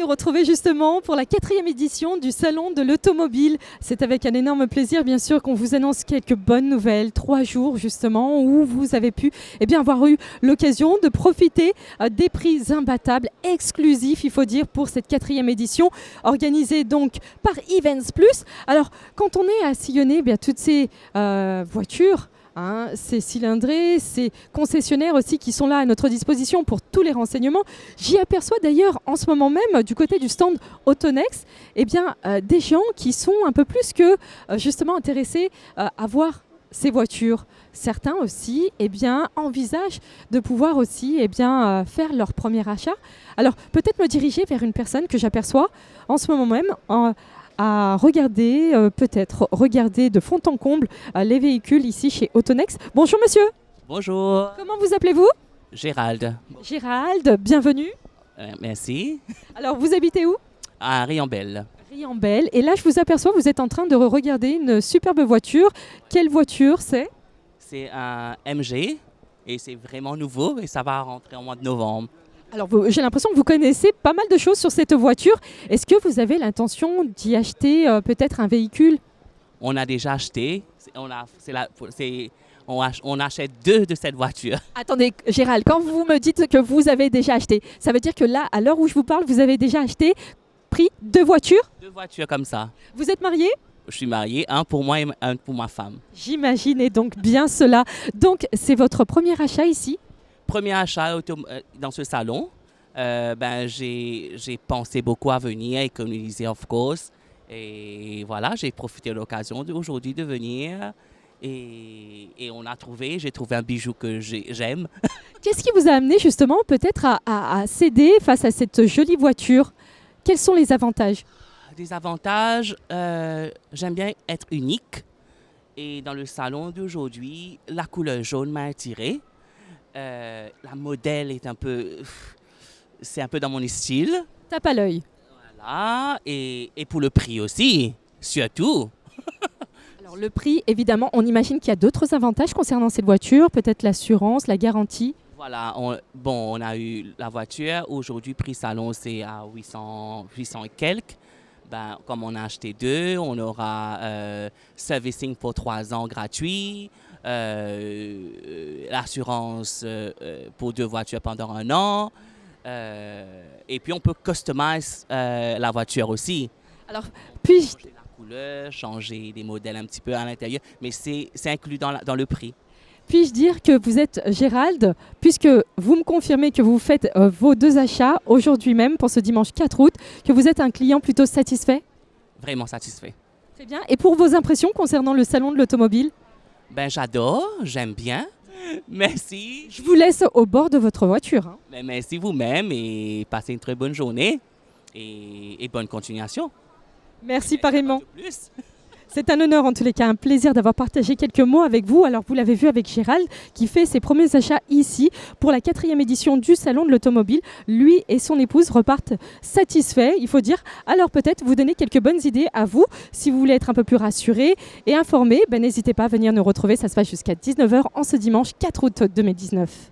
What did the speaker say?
retrouver justement pour la 4e édition du Salon de l'Automobile. C'est avec un énorme plaisir bien sûr qu'on vous annonce quelques bonnes nouvelles. 3 jours justement où vous avez pu avoir eu l'occasion de profiter des prix imbattables, exclusifs il faut dire pour cette 4e édition organisée donc par Events Plus. Alors quand on est à sillonner toutes ces voitures, ces cylindrés, ces concessionnaires aussi qui sont là à notre disposition pour tous les renseignements. J'y aperçois d'ailleurs en ce moment même du côté du stand Autonex des gens qui sont un peu plus que justement intéressés à voir ces voitures. Certains aussi envisagent de pouvoir aussi faire leur premier achat. Alors peut-être me diriger vers une personne que j'aperçois en ce moment même à regarder, regarder de fond en comble les véhicules ici chez Autonex. Bonjour monsieur. Bonjour. Comment vous appelez-vous? Gérald. Gérald, bienvenue. Merci. Alors vous habitez où? À Riambel. Riambel. Et là je vous aperçois, vous êtes en train de regarder une superbe voiture. Quelle voiture c'est? C'est un MG et c'est vraiment nouveau et ça va rentrer au mois de novembre. Alors, j'ai l'impression que vous connaissez pas mal de choses sur cette voiture. Est-ce que vous avez l'intention d'y acheter peut-être un véhicule? On a déjà acheté. On achète 2 de cette voiture. Attendez, Gérald, quand vous me dites que vous avez déjà acheté, ça veut dire que là, à l'heure où je vous parle, vous avez déjà acheté, pris 2 voitures? 2 voitures comme ça. Vous êtes marié? Je suis marié, un pour moi et un pour ma femme. J'imaginais donc bien cela. Donc, c'est votre premier achat ici? Premier achat dans ce salon, j'ai pensé beaucoup à venir, économiser of course. Et voilà, j'ai profité de l'occasion aujourd'hui de venir. Et j'ai trouvé un bijou que j'aime. Qu'est-ce qui vous a amené justement peut-être à céder face à cette jolie voiture? Quels sont les avantages? Des avantages, j'aime bien être unique. Et dans le salon d'aujourd'hui, la couleur jaune m'a attirée. La modèle est c'est un peu dans mon style. Tape à l'œil. Voilà, et pour le prix aussi, surtout. Alors le prix, évidemment, on imagine qu'il y a d'autres avantages concernant cette voiture, peut-être l'assurance, la garantie. Voilà, on a eu la voiture, aujourd'hui prix salon c'est à 800 et quelques. Comme on a acheté 2, on aura servicing pour 3 ans gratuit. L'assurance pour 2 voitures pendant 1 an. Et puis on peut customiser la voiture aussi. Alors, puis-je... Changer la couleur, changer des modèles un petit peu à l'intérieur, mais c'est inclus dans le prix. Puis-je dire que vous êtes Gérald, puisque vous me confirmez que vous faites vos 2 achats aujourd'hui même pour ce dimanche 4 août, que vous êtes un client plutôt satisfait? Vraiment satisfait. Très bien. Et pour vos impressions concernant le salon de l'automobile? J'adore, j'aime bien. Merci. Je vous laisse au bord de votre voiture. Merci vous-même et passez une très bonne journée et bonne continuation. Merci pareillement. Plus. C'est un honneur en tous les cas, un plaisir d'avoir partagé quelques mots avec vous. Alors vous l'avez vu avec Gérald qui fait ses premiers achats ici pour la 4e édition du Salon de l'Automobile. Lui et son épouse repartent satisfaits, il faut dire. Alors peut-être vous donner quelques bonnes idées à vous. Si vous voulez être un peu plus rassuré et informé, n'hésitez pas à venir nous retrouver. Ça se passe jusqu'à 19h en ce dimanche 4 août 2019.